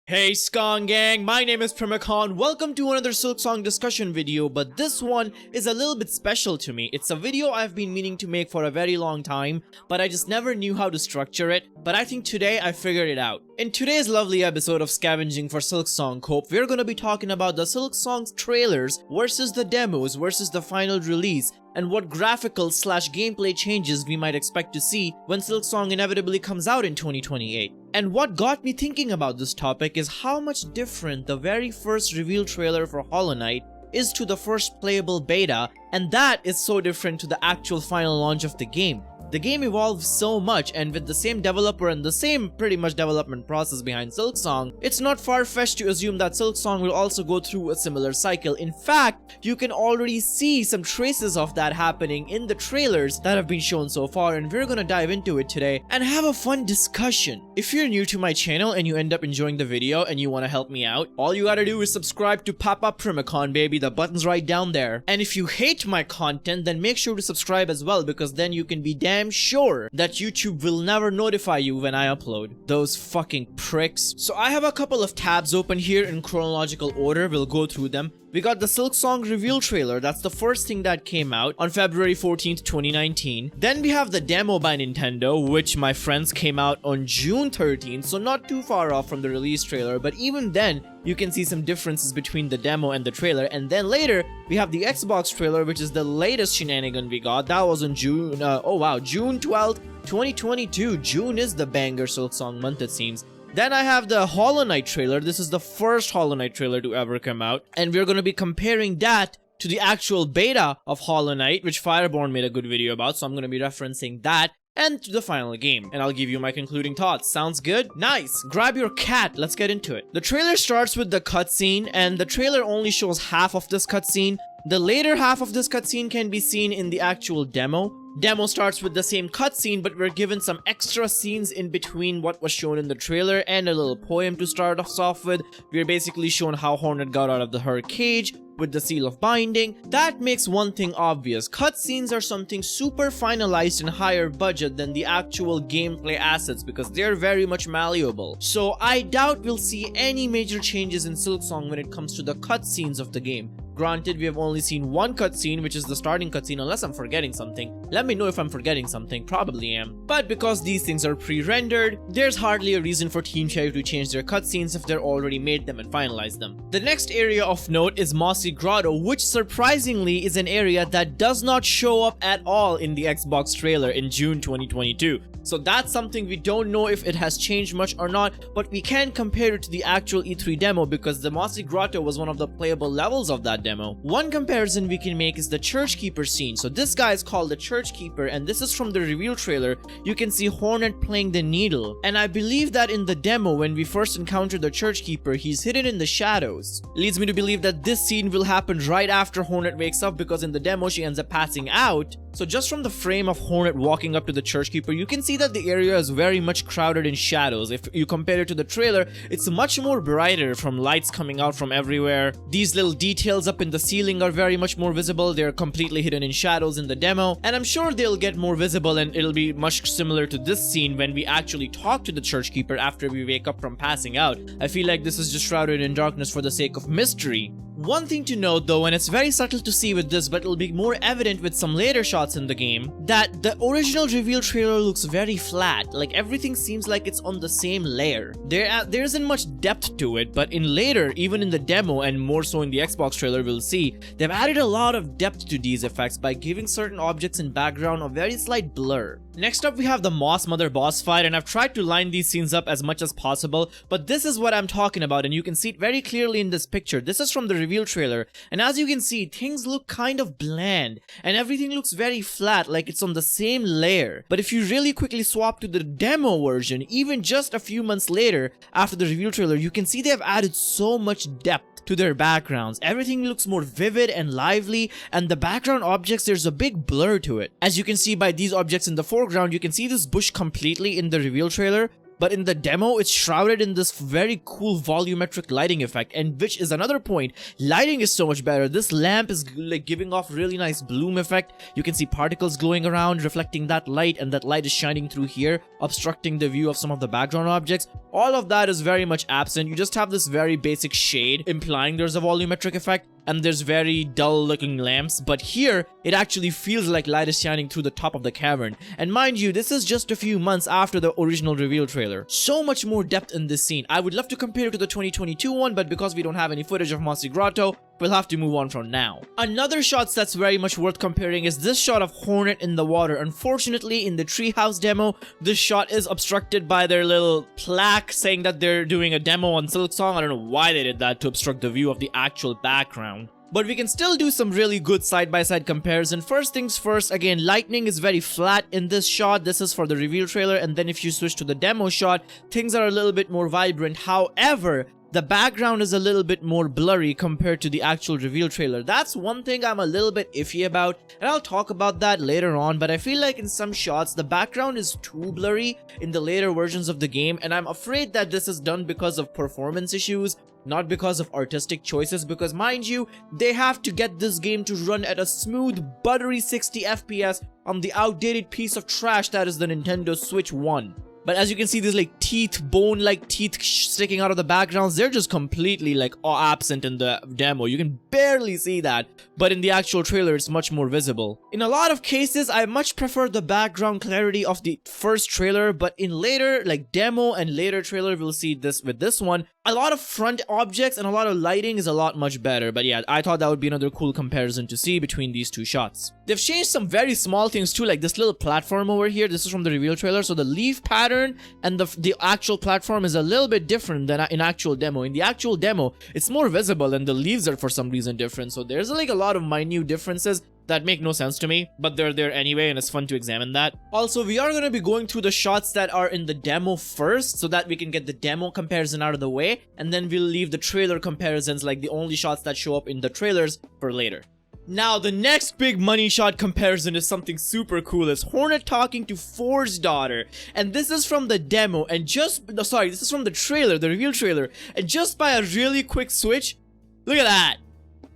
Hey Skong gang, my name is Primacon. Welcome to another Silksong discussion video, but this one is a little bit special to me. It's a video I've been meaning to make for a very long time, but I just never knew how to structure it. But I think today I figured it out. In today's lovely episode of Scavenging for Silksong Cope, we're gonna be talking about the Silksong's trailers versus the demos versus the final release, and what graphical/gameplay changes we might expect to see when Silksong inevitably comes out in 2028. And what got me thinking about this topic is how much different the very first reveal trailer for Hollow Knight is to the first playable beta, and that is so different to the actual final launch of the game. The game evolves so much, and with the same developer and the same pretty much development process behind Silksong, it's not far-fetched to assume that Silksong will also go through a similar cycle. In fact, you can already see some traces of that happening in the trailers that have been shown so far, and we're gonna dive into it today and have a fun discussion. If you're new to my channel and you end up enjoying the video and you wanna help me out, all you gotta do is subscribe to Papa Primacon, baby. The button's right down there. And if you hate my content, then make sure to subscribe as well, because then you can be damn sure that YouTube will never notify you when I upload. Those fucking pricks. So I have a couple of tabs open here in chronological order. We'll go through them. We got the Silksong reveal trailer. That's the first thing that came out on February 14th, 2019. Then we have the demo by Nintendo, which, my friends, came out on June 13th, so not too far off from the release trailer, but even then, you can see some differences between the demo and the trailer. And then later, we have the Xbox trailer, which is the latest shenanigan we got. That was on June 12th, 2022. June is the banger Silksong month, it seems. Then I have the Hollow Knight trailer. This is the first Hollow Knight trailer to ever come out, and we're going to be comparing that to the actual beta of Hollow Knight, which Fireborn made a good video about, so I'm going to be referencing that, and to the final game, and I'll give you my concluding thoughts. Sounds good? Nice! Grab your cat, let's get into it. The trailer starts with the cutscene, and the trailer only shows half of this cutscene. The later half of this cutscene can be seen in the actual demo. Demo starts with the same cutscene, but we're given some extra scenes in between what was shown in the trailer and a little poem to start us off with. We're basically shown how Hornet got out of her cage with the seal of binding. That makes one thing obvious. Cutscenes are something super finalized and higher budget than the actual gameplay assets because they're very much malleable. So I doubt we'll see any major changes in Silksong when it comes to the cutscenes of the game. Granted, we have only seen one cutscene, which is the starting cutscene, unless I'm forgetting something. Let me know if I'm forgetting something, probably am. But because these things are pre-rendered, there's hardly a reason for Team Cherry to change their cutscenes if they're already made them and finalized them. The next area of note is Mossy Grotto, which surprisingly is an area that does not show up at all in the Xbox trailer in June 2022. So that's something we don't know if it has changed much or not, but we can compare it to the actual E3 demo because the Mossy Grotto was one of the playable levels of that demo. One comparison we can make is the Church Keeper scene. So this guy is called the Church Keeper, and this is from the reveal trailer. You can see Hornet playing the needle, and I believe that in the demo when we first encounter the Church Keeper, he's hidden in the shadows. Leads me to believe that this scene will happen right after Hornet wakes up, because in the demo she ends up passing out. So just from the frame of Hornet walking up to the Church Keeper, you can see that the area is very much crowded in shadows. If you compare it to the trailer, it's much more brighter from lights coming out from everywhere. These little details up in the ceiling are very much more visible. They're completely hidden in shadows in the demo, and I'm sure they'll get more visible, and it'll be much similar to this scene when we actually talk to the Church Keeper after we wake up from passing out. I feel like this is just shrouded in darkness for the sake of mystery. One thing to note though, and it's very subtle to see with this, but it'll be more evident with some later shots in the game, that the original reveal trailer looks very flat. Like everything seems like it's on the same layer. There isn't much depth to it, but in later, even in the demo and more so in the Xbox trailer, we'll see they've added a lot of depth to these effects by giving certain objects in background a very slight blur. Next up, we have the Moss Mother boss fight, and I've tried to line these scenes up as much as possible, but this is what I'm talking about, and you can see it very clearly in this picture. This is from the reveal trailer, and as you can see, things look kind of bland, and everything looks very flat, like it's on the same layer. But if you really quickly swap to the demo version, even just a few months later, after the reveal trailer, you can see they have added so much depth to their backgrounds. Everything looks more vivid and lively, and the background objects, there's a big blur to it. As you can see by these objects in the foreground, you can see this bush completely in the reveal trailer, but in the demo it's shrouded in this very cool volumetric lighting effect, and which is another point. Lighting is so much better. This lamp is like giving off really nice bloom effect. You can see particles glowing around, reflecting that light, and that light is shining through here, obstructing the view of some of the background objects. All of that is very much absent. You just have this very basic shade implying there's a volumetric effect, and there's very dull looking lamps, but here it actually feels like light is shining through the top of the cavern. And mind you, this is just a few months after the original reveal trailer. So much more depth in this scene. I would love to compare it to the 2022 one, but because we don't have any footage of Mossy Grotto, we'll have to move on from now. Another shot that's very much worth comparing is this shot of Hornet in the water. Unfortunately, in the treehouse demo, this shot is obstructed by their little plaque saying that they're doing a demo on Silksong. I don't know why they did that to obstruct the view of the actual background. But we can still do some really good side-by-side comparison. First things first, again, lightning is very flat in this shot. This is for the reveal trailer, and then if you switch to the demo shot, things are a little bit more vibrant. However, the background is a little bit more blurry compared to the actual reveal trailer. That's one thing I'm a little bit iffy about, and I'll talk about that later on, but I feel like in some shots, the background is too blurry in the later versions of the game, and I'm afraid that this is done because of performance issues, not because of artistic choices, because mind you, they have to get this game to run at a smooth, buttery 60 FPS on the outdated piece of trash that is the Nintendo Switch 1. But as you can see, these like teeth, bone-like teeth sticking out of the backgrounds, they're just completely like absent in the demo. You can barely see that, but in the actual trailer, it's much more visible. In a lot of cases, I much prefer the background clarity of the first trailer, but in later, like demo and later trailer, we'll see this with this one. A lot of front objects and a lot of lighting is a lot much better, but yeah, I thought that would be another cool comparison to see between these two shots. They've changed some very small things too, like this little platform over here. This is from the reveal trailer, so the leaf pattern and the actual platform is a little bit different than in actual demo. In the actual demo, it's more visible and the leaves are for some reason different, so there's like a lot of minute differences that make no sense to me, but they're there anyway, and it's fun to examine that. Also, we are going to be going through the shots that are in the demo first, so that we can get the demo comparison out of the way, and then we'll leave the trailer comparisons, like the only shots that show up in the trailers, for later. Now, the next big money shot comparison is something super cool. It's Hornet talking to For's daughter, and this is from the demo, and this is from the trailer, the reveal trailer, and just by a really quick switch, look at that.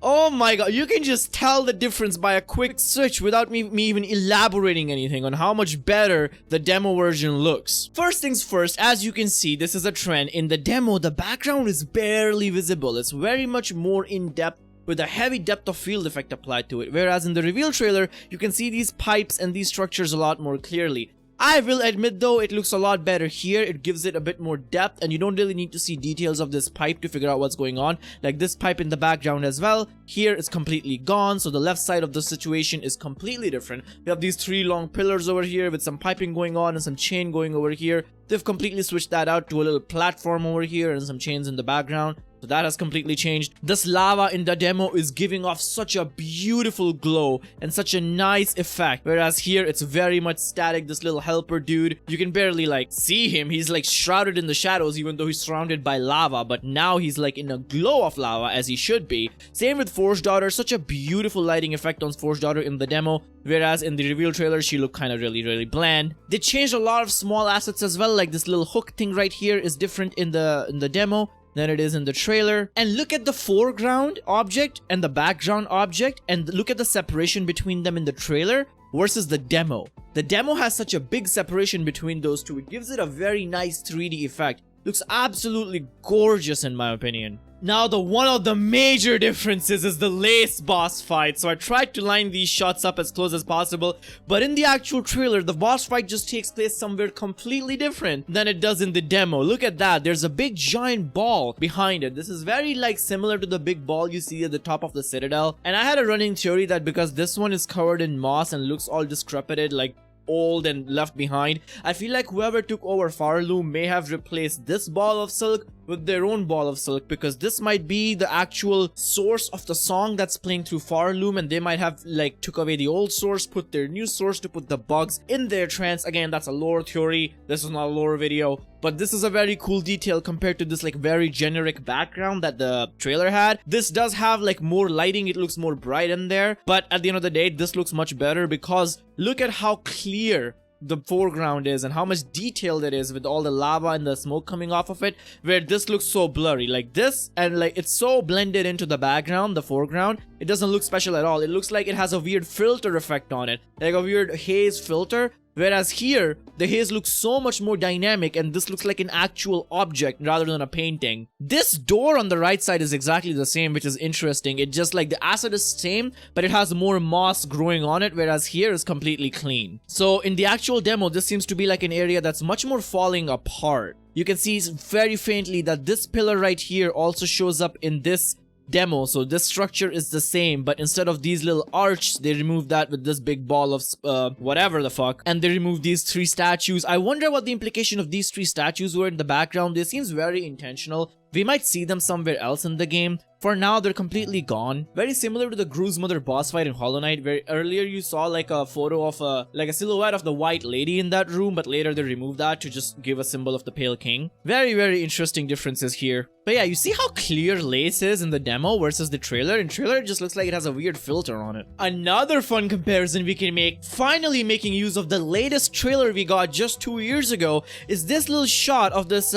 Oh my god, you can just tell the difference by a quick switch without me even elaborating anything on how much better the demo version looks. First things first, as you can see, this is a trend. In the demo, the background is barely visible. It's very much more in-depth with a heavy depth of field effect applied to it, whereas in the reveal trailer, you can see these pipes and these structures a lot more clearly. I will admit though, it looks a lot better here. It gives it a bit more depth, and you don't really need to see details of this pipe to figure out what's going on. Like this pipe in the background as well. Here it's completely gone, so the left side of the situation is completely different. We have these three long pillars over here with some piping going on and some chain going over here. They've completely switched that out to a little platform over here and some chains in the background. So that has completely changed. This lava in the demo is giving off such a beautiful glow and such a nice effect. Whereas here it's very much static. This little helper dude, you can barely like see him. He's like shrouded in the shadows even though he's surrounded by lava. But now he's like in a glow of lava as he should be. Same with For's daughter. Such a beautiful lighting effect on For's daughter in the demo. Whereas in the reveal trailer, she looked kind of really bland. They changed a lot of small assets as well. Like this little hook thing right here is different in the demo than it is in the trailer. And look at the foreground object and the background object, and look at the separation between them in the trailer versus the demo. The demo has such a big separation between those two. It gives it a very nice 3D effect. Looks absolutely gorgeous in my opinion. Now, one of the major differences is the lace boss fight. So I tried to line these shots up as close as possible, but in the actual trailer, the boss fight just takes place somewhere completely different than it does in the demo. Look at that. There's a big giant ball behind it. This is very like similar to the big ball you see at the top of the Citadel. And I had a running theory that because this one is covered in moss and looks all discrepit, like old and left behind, I feel like whoever took over Farloom may have replaced this ball of silk with their own ball of silk, because this might be the actual source of the song that's playing through Farloom, and they might have like took away the old source, put their new source to put the bugs in their trance. Again, that's a lore theory. This is not a lore video, but this is a very cool detail compared to this like very generic background that the trailer had. This does have like more lighting. It looks more bright in there, but at the end of the day, this looks much better because look at how clear the foreground is and how much detailed it is with all the lava and the smoke coming off of it, where this looks so blurry like this, and like it's so blended into the background, the foreground. It doesn't look special at all. It looks like it has a weird filter effect on it, like a weird haze filter. Whereas here, the haze looks so much more dynamic and this looks like an actual object rather than a painting. This door on the right side is exactly the same, which is interesting. It just like the asset is same, but it has more moss growing on it, whereas here is completely clean. So in the actual demo, this seems to be like an area that's much more falling apart. You can see very faintly that this pillar right here also shows up in this demo, so this structure is the same, but instead of these little arches, they removed that with this big ball of whatever the fuck, and they removed these 3 statues. I wonder what the implication of these 3 statues were in the background. They seems very intentional. We might see them somewhere else in the game. For now, they're completely gone. Very similar to the Gru's Mother boss fight in Hollow Knight, where earlier you saw like a photo of a silhouette of the white lady in that room, but later they removed that to just give a symbol of the Pale King. Very interesting differences here. But yeah, you see how clear Lace is in the demo versus the trailer? In trailer, it just looks like it has a weird filter on it. Another fun comparison we can make, finally making use of the latest trailer we got just 2 years ago, is this little shot of this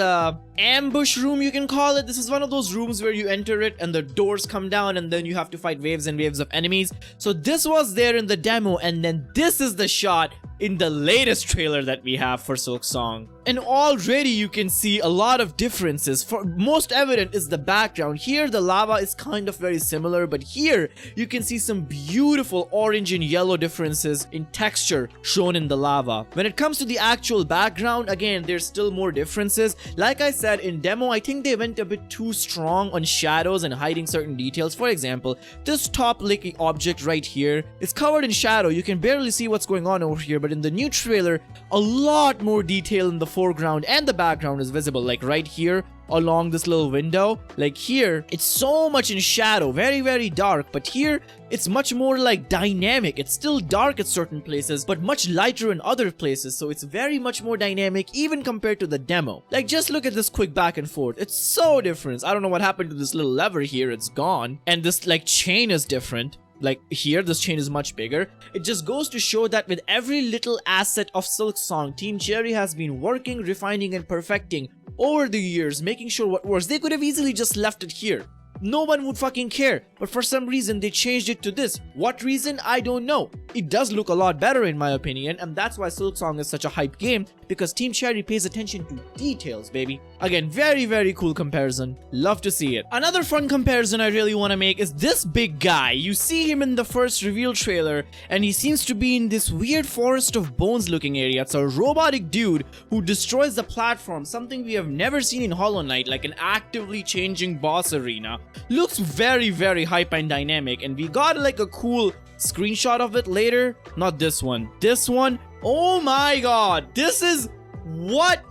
ambush room, you can call it. This is one of those rooms where you enter it and the doors come down and then you have to fight waves and waves of enemies. So this was there in the demo, and then this is the shot in the latest trailer that we have for Silksong. And already you can see a lot of differences. For most evident is the background. Here the lava is kind of very similar, but here you can see some beautiful orange and yellow differences in texture shown in the lava. When it comes to the actual background, again, there's still more differences. Like I said, in demo, I think they went a bit too strong on shadows and hiding certain details. For example, this top like object right here is covered in shadow. You can barely see what's going on over here, but in the new trailer, a lot more detail in the foreground and the background is visible, like right here along this little window. Like here, it's so much in shadow, very dark, but here it's much more like dynamic. It's still dark at certain places, but much lighter in other places, so it's very much more dynamic even compared to the demo. Like just look at this quick back and forth. It's so different. I don't know what happened to this little lever here. It's gone, and this like chain is different. Like here, this chain is much bigger. It just goes to show that with every little asset of Silksong, Team Cherry has been working, refining, and perfecting over the years, making sure what works. They could have easily just left it here. No one would fucking care, but for some reason they changed it to this. What reason? I don't know. It does look a lot better in my opinion, and that's why Silksong is such a hype game, because Team Cherry pays attention to details, baby. Again, very cool comparison. Love to see it. Another fun comparison I really want to make is this big guy. You see him in the first reveal trailer, and he seems to be in this weird forest of bones looking area. It's a robotic dude who destroys the platform, something we have never seen in Hollow Knight, like an actively changing boss arena. Looks very hype and dynamic, and we got like a cool screenshot of it later. Not this one. This one, oh my god, this is what?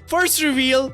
First reveal,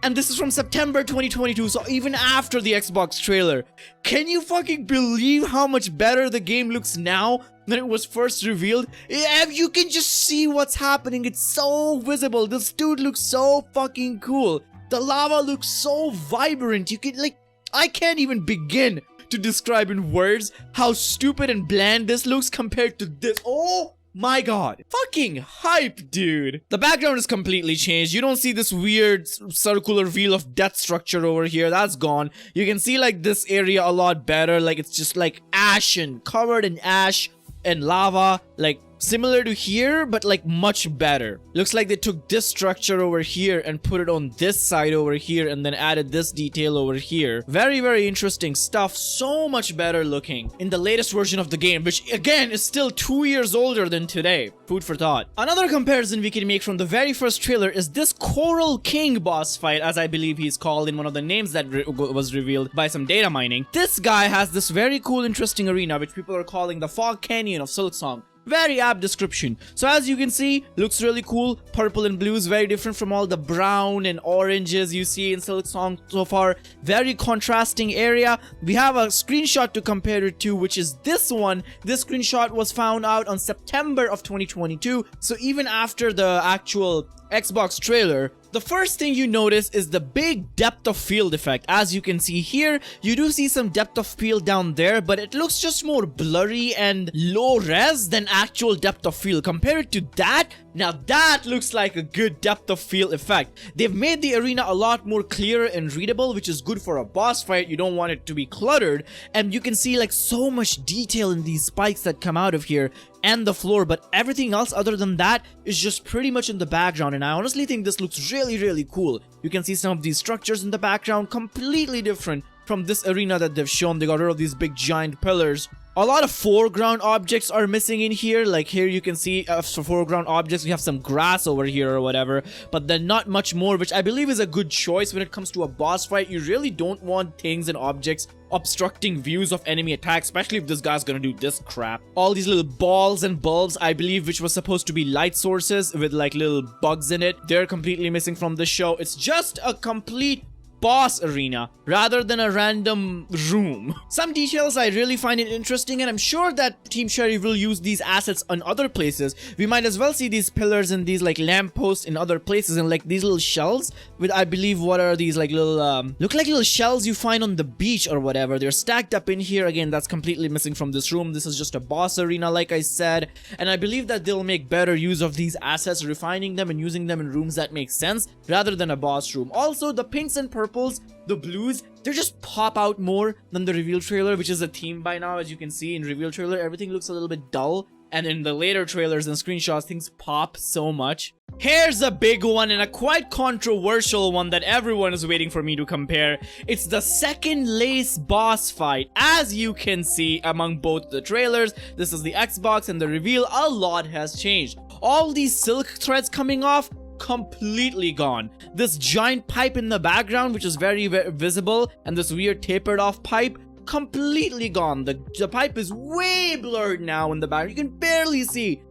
and this is from September 2022, so even after the Xbox trailer. Can you fucking believe how much better the game looks now than it was first revealed? You can just see what's happening. It's so visible. This dude looks so fucking cool. The lava looks so vibrant. You can like, I can't even begin to describe in words how stupid and bland this looks compared to this. Oh my god. Fucking hype, dude. The background is completely changed. You don't see this weird circular wheel of death structure over here. That's gone. You can see like this area a lot better. Like it's just like ashen, covered in ash and lava. Like similar to here, but like much better. Looks like they took this structure over here and put it on this side over here and then added this detail over here. Very interesting stuff. So much better looking in the latest version of the game, which again is still 2 years older than today. Food for thought. Another comparison we can make from the very first trailer is this Coral King boss fight, as I believe he's called in one of the names that was revealed by some data mining. This guy has this very cool, interesting arena, which people are calling the Fog Canyon of Silksong. Very apt description. So as you can see, looks really cool. Purple and blue is very different from all the brown and oranges you see in Silksong so far. Very contrasting area. We have a screenshot to compare it to, which is this one. This screenshot was found out on September of 2022. So even after the actual Xbox trailer, the first thing you notice is the big depth of field effect. As you can see here, you do see some depth of field down there, but it looks just more blurry and low res than actual depth of field. Compared to that, Now that looks like a good depth of field effect. They've made the arena a lot more clearer and readable, which is good for a boss fight. You don't want it to be cluttered, and you can see like so much detail in these spikes that come out of here and the floor, but everything else other than that is just pretty much in the background, and I honestly think this looks really cool. You can see some of these structures in the background completely different from this arena that they've shown. They got rid of these big giant pillars. A lot of foreground objects are missing in here. Like here you can see for foreground objects we have some grass over here or whatever, but then not much more, which I believe is a good choice when it comes to a boss fight. You really don't want things and objects obstructing views of enemy attacks, especially if this guy's gonna do this crap. All these little balls and bulbs, I believe, which was supposed to be light sources with like little bugs in it, they're completely missing from the show. It's just a complete boss arena rather than a random room. Some details I really find it interesting, and I'm sure that Team Cherry will use these assets on other places. We might as well see these pillars and these like lampposts in other places, and like these little shells with, I believe, what are these, like little look like little shells you find on the beach or whatever. They're stacked up in here. Again, that's completely missing from this room. This is just a boss arena, like I said, and I believe that they'll make better use of these assets, refining them and using them in rooms that make sense rather than a boss room. Also, the pinks and purples, the blues, they just pop out more than the reveal trailer, which is a theme by now. As you can see in reveal trailer, everything looks a little bit dull, and in the later trailers and screenshots, things pop so much. Here's a big one, and a quite controversial one that everyone is waiting for me to compare. It's the second lace boss fight. As you can see among both the trailers, this is the Xbox and the reveal, a lot has changed. All these silk threads coming off, completely gone. This giant pipe in the background, which is very visible, and this weird tapered off pipe, completely gone. The pipe is way blurred now in the back. You can barely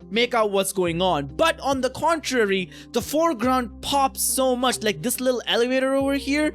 make out what's going on. But on the contrary, the foreground pops so much. Like this little elevator over here,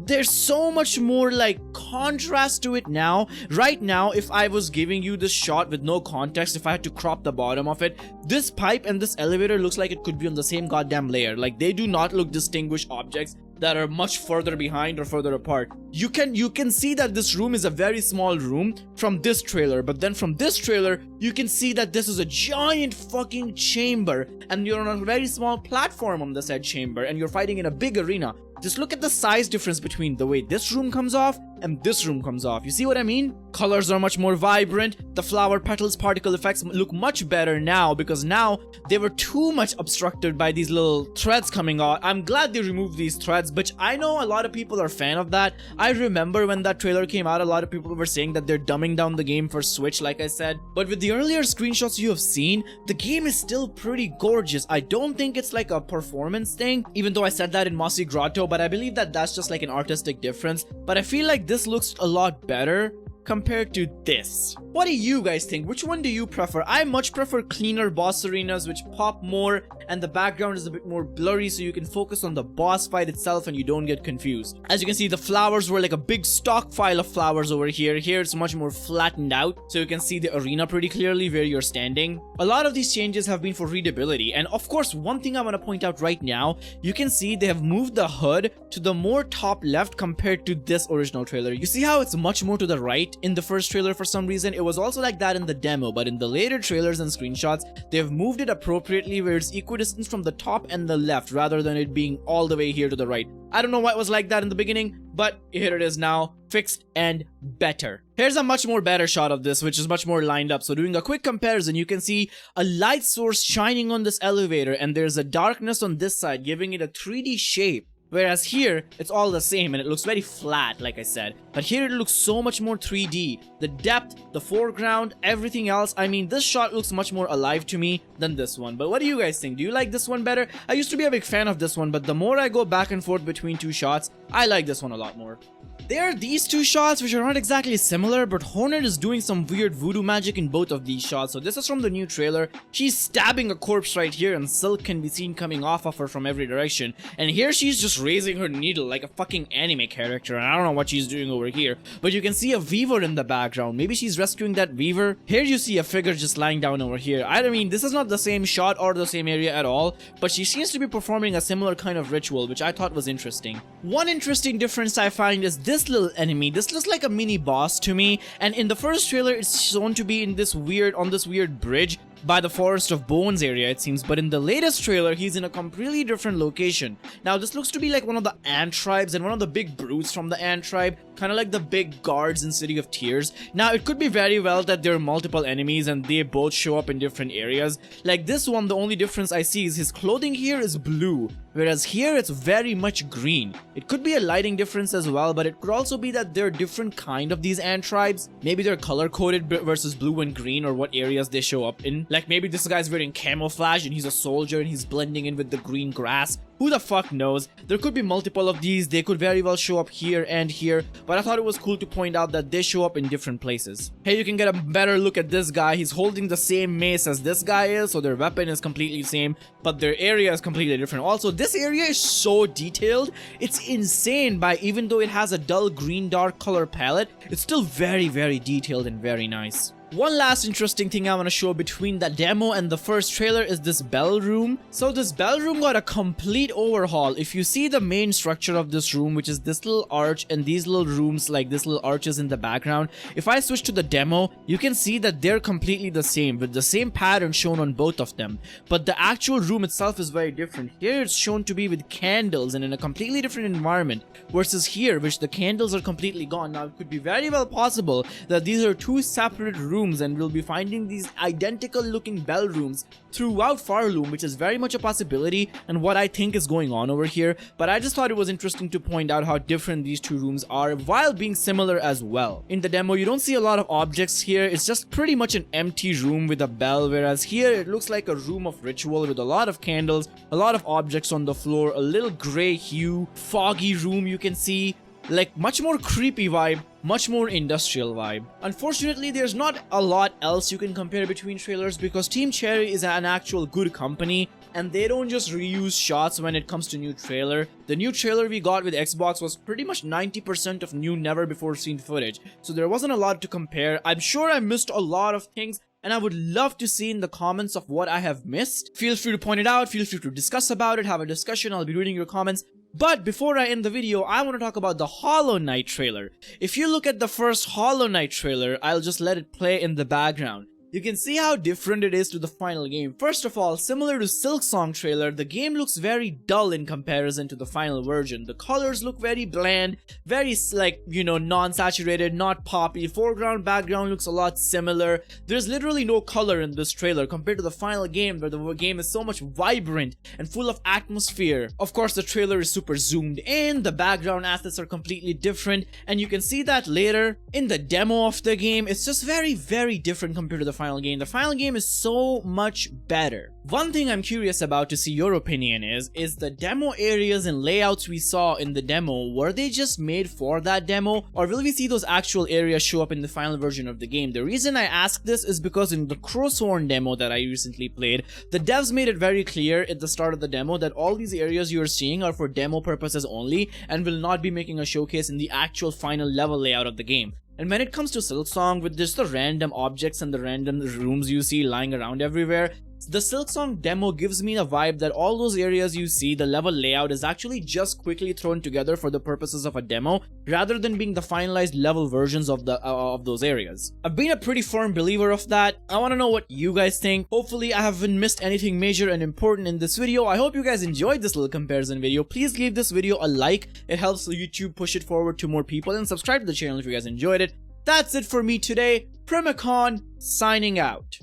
there's so much more like contrast to it now. Right now, if I was giving you this shot with no context, if I had to crop the bottom of it, this pipe and this elevator looks like it could be on the same goddamn layer. Like they do not look distinguished objects that are much further behind or further apart. You can see that this room is a very small room from this trailer, but then from this trailer you can see that this is a giant fucking chamber, and you're on a very small platform on the said chamber, and you're fighting in a big arena. Just look at the size difference between the way this room comes off and this room comes off. You see what I mean? Colors are much more vibrant. The flower petals particle effects look much better now, because now they were too much obstructed by these little threads coming out. I'm glad they removed these threads, but I know a lot of people are a fan of that. I remember when that trailer came out, a lot of people were saying that they're dumbing down the game for Switch, like I said. But with the earlier screenshots you have seen, the game is still pretty gorgeous. I don't think it's like a performance thing, even though I said that in Mossy Grotto, but I believe that that's just like an artistic difference. But I feel like this looks a lot better compared to this. What do you guys think? Which one do you prefer? I much prefer cleaner boss arenas which pop more and the background is a bit more blurry, so you can focus on the boss fight itself and you don't get confused. As you can see, the flowers were like a big stockpile of flowers over here. Here it's much more flattened out, so you can see the arena pretty clearly where you're standing. A lot of these changes have been for readability, and of course one thing I want to point out right now, you can see they have moved the HUD to the more top left compared to this original trailer. You see how it's much more to the right in the first trailer for some reason? It was also like that in the demo, but in the later trailers and screenshots, they've moved it appropriately where it's equidistant from the top and the left rather than it being all the way here to the right. I don't know why it was like that in the beginning, but here it is now, fixed and better. Here's a much more better shot of this, which is much more lined up. So doing a quick comparison, you can see a light source shining on this elevator, and there's a darkness on this side, giving it a 3D shape. Whereas here, it's all the same and it looks very flat, like I said. But here it looks so much more 3D. The depth, the foreground, everything else. I mean, this shot looks much more alive to me than this one. But what do you guys think? Do you like this one better? I used to be a big fan of this one, but the more I go back and forth between two shots, I like this one a lot more. There are these two shots which are not exactly similar, but Hornet is doing some weird voodoo magic in both of these shots. So this is from the new trailer. She's stabbing a corpse right here and silk can be seen coming off of her from every direction. And here she's just raising her needle like a fucking anime character, and I don't know what she's doing over here. But you can see a weaver in the background. Maybe she's rescuing that weaver. Here you see a figure just lying down over here. I mean, this is not the same shot or the same area at all, but she seems to be performing a similar kind of ritual, which I thought was interesting. One interesting difference I find is this little enemy. This looks like a mini boss to me, and in the first trailer it's shown to be in this weird, on this weird bridge. by the Forest of Bones area, it seems, but in the latest trailer, he's in a completely different location. Now, this looks to be like one of the ant tribes and one of the big brutes from the ant tribe, kind of like the big guards in City of Tears. Now, it could be very well that there are multiple enemies and they both show up in different areas. Like this one, the only difference I see is his clothing here is blue, whereas here it's very much green. It could be a lighting difference as well, but it could also be that there are different kind of these ant tribes. Maybe they're color-coded versus blue and green, or what areas they show up in. Like maybe this guy's wearing camouflage and he's a soldier and he's blending in with the green grass. Who the fuck knows? There could be multiple of these. They could very well show up here and here, but I thought it was cool to point out that they show up in different places. Here you can get a better look at this guy. He's holding the same mace as this guy is, so their weapon is completely same, but their area is completely different. Also, this area is so detailed. It's insane. By even though it has a dull green dark color palette, it's still very, very detailed and very nice. One last interesting thing I want to show between the demo and the first trailer is this bell room. So this bell room got a complete overhaul. If you see the main structure of this room, which is this little arch and these little rooms, like this little arches in the background, if I switch to the demo, you can see that they're completely the same, with the same pattern shown on both of them. But the actual room itself is very different. Here it's shown to be with candles and in a completely different environment, versus here, which the candles are completely gone. Now, it could be very well possible that these are two separate rooms, and we'll be finding these identical looking bell rooms throughout Farloom, which is very much a possibility and what I think is going on over here. But I just thought it was interesting to point out how different these two rooms are while being similar as well. In the demo, you don't see a lot of objects here. It's just pretty much an empty room with a bell, whereas here it looks like a room of ritual with a lot of candles, a lot of objects on the floor, a little gray hue, foggy room you can see. Like much more creepy vibe, much more industrial vibe. Unfortunately, there's not a lot else you can compare between trailers because Team Cherry is an actual good company and they don't just reuse shots when it comes to new trailer. The new trailer we got with Xbox was pretty much 90% of new never before seen footage, so there wasn't a lot to compare. I'm sure I missed a lot of things, and I would love to see in the comments of what I have missed. Feel free to point it out, feel free to discuss about it, have a discussion. I'll be reading your comments. But before I end the video, I want to talk about the Hollow Knight trailer. If you look at the first Hollow Knight trailer, I'll just let it play in the background. You can see how different it is to the final game. First of all, similar to Silksong trailer, the game looks very dull in comparison to the final version. The colors look very bland, very like, you know, non-saturated, not poppy. Foreground, background looks a lot similar. There's literally no color in this trailer compared to the final game, where the game is so much vibrant and full of atmosphere. Of course, the trailer is super zoomed in, the background assets are completely different, and you can see that later in the demo of the game. It's just very, very different compared to the final game. The final game is so much better. One thing I'm curious about to see your opinion is the demo areas and layouts we saw in the demo, were they just made for that demo, or will we see those actual areas show up in the final version of the game? The reason I ask this is because in the Crowthorn demo that I recently played, the devs made it very clear at the start of the demo that all these areas you are seeing are for demo purposes only and will not be making a showcase in the actual final level layout of the game. And when it comes to Silksong, with just the random objects and the random rooms you see lying around everywhere, the Silksong demo gives me a vibe that all those areas you see, the level layout is actually just quickly thrown together for the purposes of a demo, rather than being the finalized level versions of those areas. I've been a pretty firm believer of that. I want to know what you guys think. Hopefully I haven't missed anything major and important in this video. I hope you guys enjoyed this little comparison video. Please give this video a like. It helps YouTube push it forward to more people, and subscribe to the channel if you guys enjoyed it. That's it for me today. Primacon signing out.